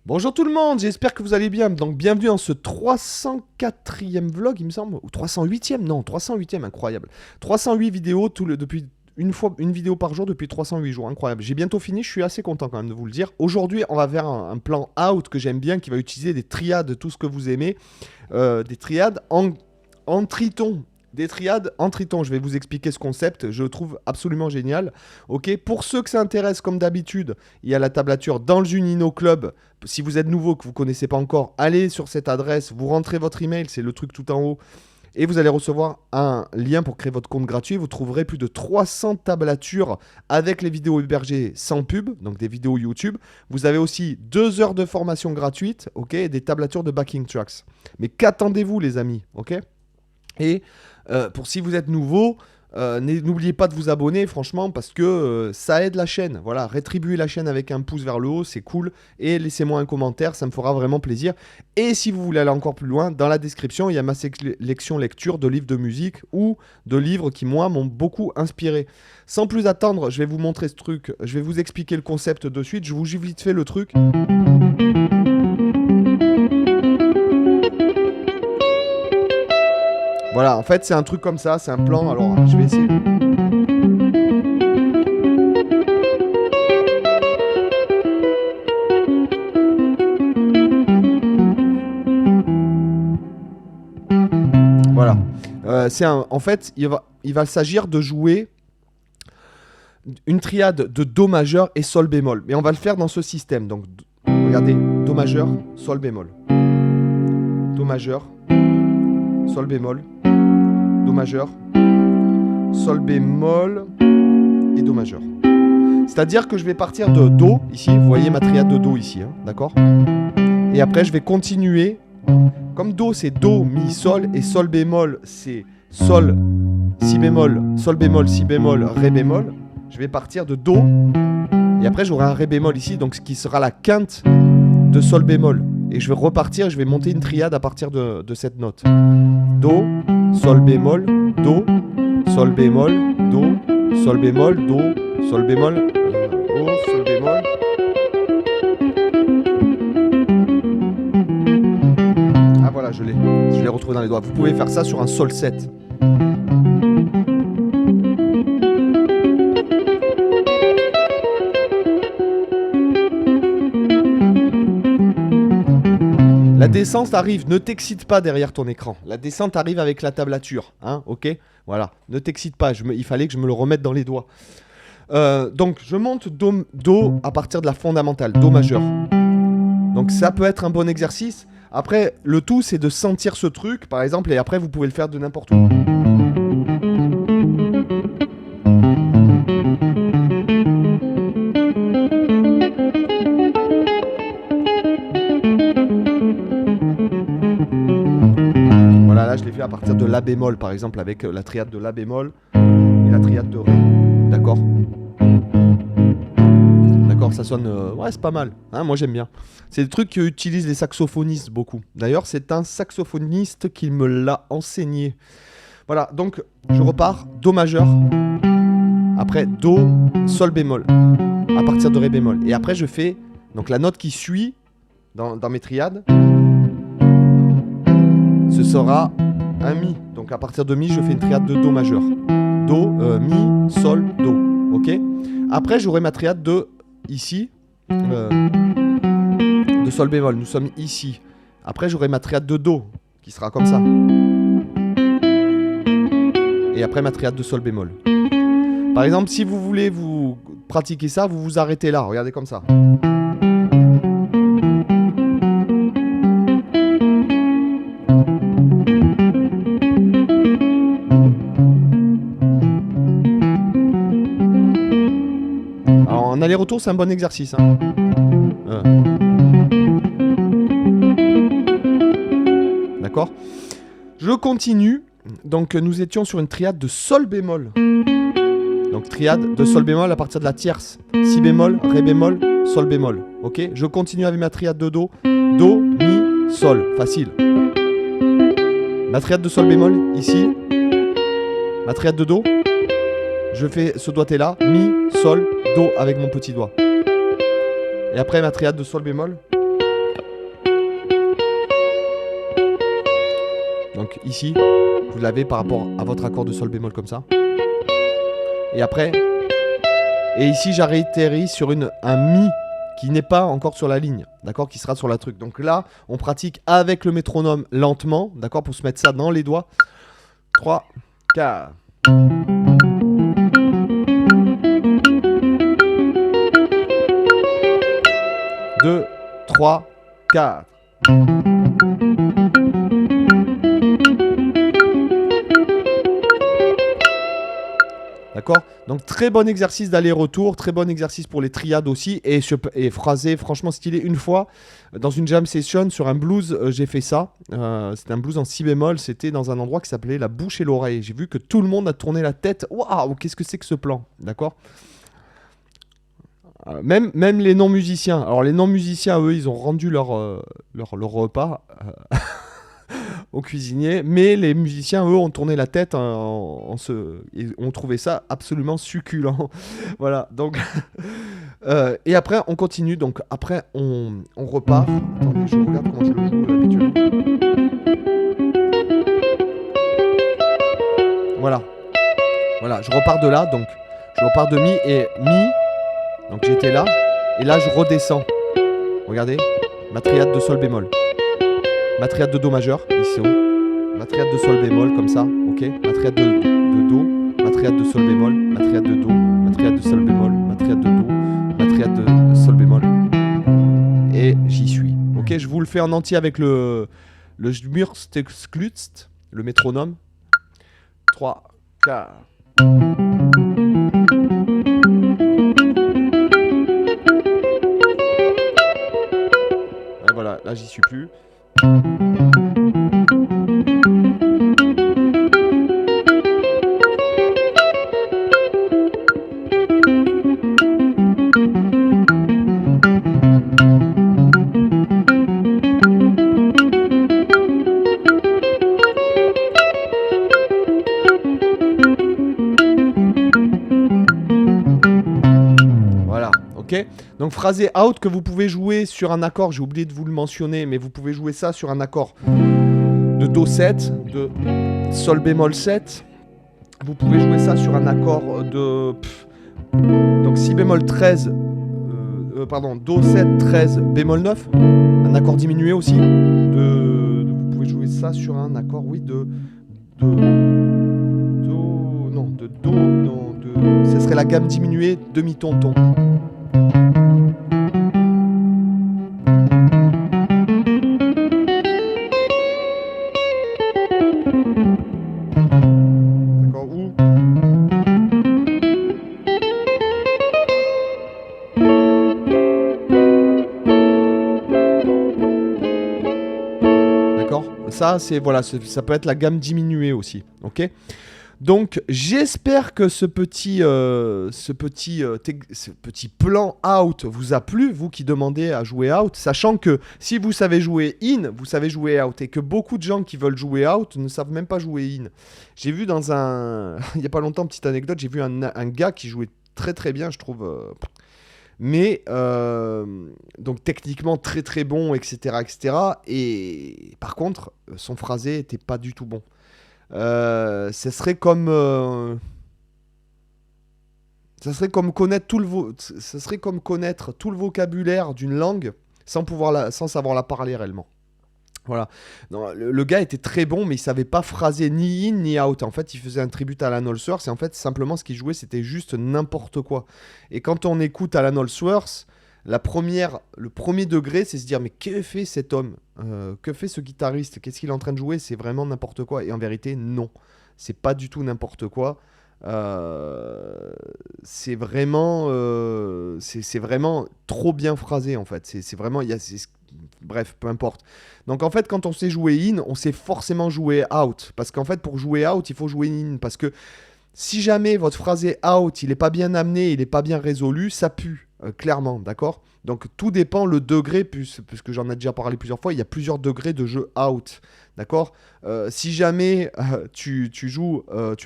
Bonjour tout le monde, j'espère que vous allez bien. Donc bienvenue dans ce 304e vlog, il me semble, ou 308e, non, 308e, incroyable. 308 vidéos depuis une vidéo par jour depuis 308 jours, incroyable. J'ai bientôt fini, je suis assez content quand même de vous le dire. Aujourd'hui, on va faire un plan out que j'aime bien, qui va utiliser des triades, tout ce que vous aimez, des triades en triton. Des triades en triton, je vais vous expliquer ce concept, je le trouve absolument génial. Ok, pour ceux que ça intéresse, comme d'habitude, il y a la tablature dans le Junino Club. Si vous êtes nouveau, que vous ne connaissez pas encore, allez sur cette adresse, vous rentrez votre email, c'est le truc tout en haut, et vous allez recevoir un lien pour créer votre compte gratuit. Vous trouverez plus de 300 tablatures avec les vidéos hébergées sans pub, donc des vidéos YouTube. Vous avez aussi 2 heures de formation gratuite, ok, et des tablatures de backing tracks. Mais qu'attendez-vous les amis, ok? Et pour si vous êtes nouveau, n'oubliez pas de vous abonner, franchement, parce que ça aide la chaîne. Voilà, rétribuez la chaîne avec un pouce vers le haut, c'est cool. Et laissez-moi un commentaire, ça me fera vraiment plaisir. Et si vous voulez aller encore plus loin, dans la description, il y a ma sélection lecture de livres de musique ou de livres qui, moi, m'ont beaucoup inspiré. Sans plus attendre, je vais vous montrer ce truc. Je vais vous expliquer le concept de suite. Je vous joue vite fait le truc. Voilà, en fait, c'est un truc comme ça, c'est un plan. Alors, je vais essayer. Voilà. En fait, il va s'agir de jouer une triade de Do majeur et Sol bémol. Mais on va le faire dans ce système. Donc, regardez, Do majeur, Sol bémol. Do majeur, Sol bémol. Do majeur, Sol bémol et Do majeur. C'est-à-dire que je vais partir de Do, ici, vous voyez ma triade de Do ici, hein, d'accord? Et après je vais continuer, comme Do c'est Do, Mi, Sol, et Sol bémol c'est Sol, Si bémol, Sol bémol, Si bémol, Ré bémol. Je vais partir de Do, et après j'aurai un Ré bémol ici, donc ce qui sera la quinte de Sol bémol. Et je vais repartir, je vais monter une triade à partir de cette note. Do, Sol bémol, Do, Sol bémol, Do, Sol bémol, Do, Sol bémol, Do, Sol bémol. Ah voilà, je l'ai retrouvé dans les doigts. Vous pouvez faire ça sur un Sol 7. La descente arrive, ne t'excite pas derrière ton écran. La descente arrive avec la tablature, hein, ok? Voilà, ne t'excite pas, il fallait que je me le remette dans les doigts. Donc, je monte Do à partir de la fondamentale, Do majeur. Donc, ça peut être un bon exercice. Après, le tout, c'est de sentir ce truc, par exemple, et après, vous pouvez le faire de n'importe où. Là, je l'ai fait à partir de La bémol, par exemple, avec la triade de La bémol et la triade de Ré. D'accord? D'accord, ça sonne... ouais, c'est pas mal. Hein, moi, j'aime bien. C'est des trucs qu'utilisent les saxophonistes beaucoup. D'ailleurs, c'est un saxophoniste qui me l'a enseigné. Voilà, donc, je repars. Do majeur. Après, Do, Sol bémol. À partir de Ré bémol. Et après, je fais... Donc, la note qui suit dans mes triades... Ce sera un Mi. Donc à partir de Mi, je fais une triade de Do majeur. Do, Mi, Sol, Do. Ok? Après, j'aurai ma triade de ici, de Sol bémol. Nous sommes ici. Après, j'aurai ma triade de Do, qui sera comme ça. Et après, ma triade de Sol bémol. Par exemple, si vous voulez vous pratiquer ça, vous vous arrêtez là. Regardez comme ça. En aller-retour, c'est un bon exercice. Hein. D'accord? Je continue. Donc, nous étions sur une triade de Sol bémol. Donc, triade de Sol bémol à partir de la tierce. Si bémol, Ré bémol, Sol bémol. Ok? Je continue avec ma triade de Do. Do, Mi, Sol. Facile. Ma triade de Sol bémol, ici. Ma triade de Do. Je fais ce doigté là. Mi, Sol, Do avec mon petit doigt. Et après ma triade de Sol bémol. Donc ici, vous l'avez par rapport à votre accord de sol bémol comme ça. Et après, et ici j'atterris sur un mi qui n'est pas encore sur la ligne, d'accord, qui sera sur la truc. Donc là, on pratique avec le métronome lentement, d'accord, pour se mettre ça dans les doigts. 3, 4. 2, 3, 4. D'accord? Donc très bon exercice d'aller-retour, très bon exercice pour les triades aussi, et phrasé, franchement stylé. Une fois, dans une jam session sur un blues, j'ai fait ça. C'était un blues en si bémol, c'était dans un endroit qui s'appelait la bouche et l'oreille. J'ai vu que tout le monde a tourné la tête. Waouh, qu'est-ce que c'est que ce plan? D'accord? Même les non-musiciens. Alors les non-musiciens, eux, ils ont rendu leur repas au cuisinier, mais les musiciens, eux, ont tourné la tête et ont trouvé ça absolument succulent. Voilà, donc... et après, on continue. Donc après, on repart. Attendez, je regarde comment je le joue d'habitude. Voilà. Voilà, je repars de là, donc je repars de mi et mi. Donc j'étais là, et là je redescends. Regardez, ma triade de sol bémol. Ma triade de do majeur, ici. Ma triade de sol bémol, comme ça, ok. Ma triade de do, ma triade de sol bémol, ma triade de do, ma triade de sol bémol, ma triade de do, ma triade de sol bémol. Et j'y suis. Ok, je vous le fais en entier avec le Schmurzteklutst, le métronome. 3, 4. Voilà, là j'y suis plus. Voilà, ok. Donc phrasé out que vous pouvez jouer sur un accord, j'ai oublié de vous le mentionner, mais vous pouvez jouer ça sur un accord de Do 7, de Sol bémol 7. Vous pouvez jouer ça sur un accord de... donc Si bémol 13, pardon, Do 7, 13, bémol 9. Un accord diminué aussi. Vous pouvez jouer ça sur un accord, oui, de ce serait la gamme diminuée demi-ton-ton. D'accord, ou d'accord, ça c'est voilà, ça peut être la gamme diminuée aussi, ok. Donc j'espère que ce petit plan out vous a plu, vous qui demandez à jouer out, sachant que si vous savez jouer in, vous savez jouer out, et que beaucoup de gens qui veulent jouer out ne savent même pas jouer in. J'ai vu dans un... il n'y a pas longtemps, petite anecdote, j'ai vu un gars qui jouait très très bien, je trouve... mais donc techniquement très très bon, etc. Et par contre, son phrasé était pas du tout bon. Ce serait comme connaître tout le vocabulaire d'une langue sans savoir la parler réellement. Voilà. Non, le gars était très bon, mais il savait pas phraser ni in ni out. En fait, il faisait un tribute à Alan Allsworth, et en fait, simplement, ce qu'il jouait, c'était juste n'importe quoi. Et quand on écoute Alan Allsworth, le premier degré, c'est se dire, mais que fait cet homme? Que fait ce guitariste? Qu'est-ce qu'il est en train de jouer? C'est vraiment n'importe quoi. Et en vérité, non. C'est pas du tout n'importe quoi. C'est vraiment trop bien phrasé, en fait. C'est vraiment... bref, peu importe. Donc en fait, quand on sait jouer in, on sait forcément jouer out. Parce qu'en fait, pour jouer out, il faut jouer in. Parce que si jamais votre phrasé out, il n'est pas bien amené, il n'est pas bien résolu, ça pue. Clairement, d'accord? Donc tout dépend le degré, puisque j'en ai déjà parlé plusieurs fois, il y a plusieurs degrés de jeu out, d'accord? Si jamais tu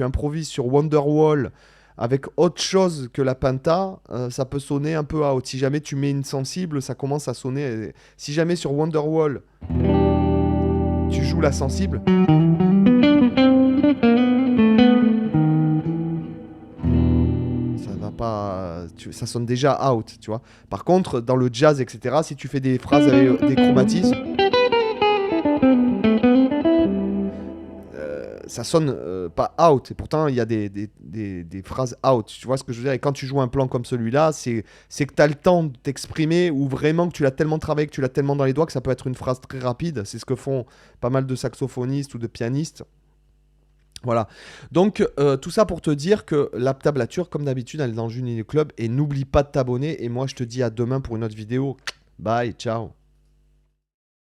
improvises sur Wonderwall avec autre chose que la penta, ça peut sonner un peu out. Si jamais tu mets une sensible, ça commence à sonner. Si jamais sur Wonderwall, tu joues la sensible, pas, ça sonne déjà out, tu vois. Par contre, dans le jazz, etc., si tu fais des phrases avec des chromatismes, ça sonne pas out. Et pourtant, il y a des phrases out. Tu vois ce que je veux dire? Et quand tu joues un plan comme celui-là, c'est que tu as le temps de t'exprimer ou vraiment que tu l'as tellement travaillé, que tu l'as tellement dans les doigts que ça peut être une phrase très rapide. C'est ce que font pas mal de saxophonistes ou de pianistes. Voilà. Donc, tout ça pour te dire que la tablature, comme d'habitude, elle est dans le Juni Club. Et n'oublie pas de t'abonner. Et moi, je te dis à demain pour une autre vidéo. Bye, ciao.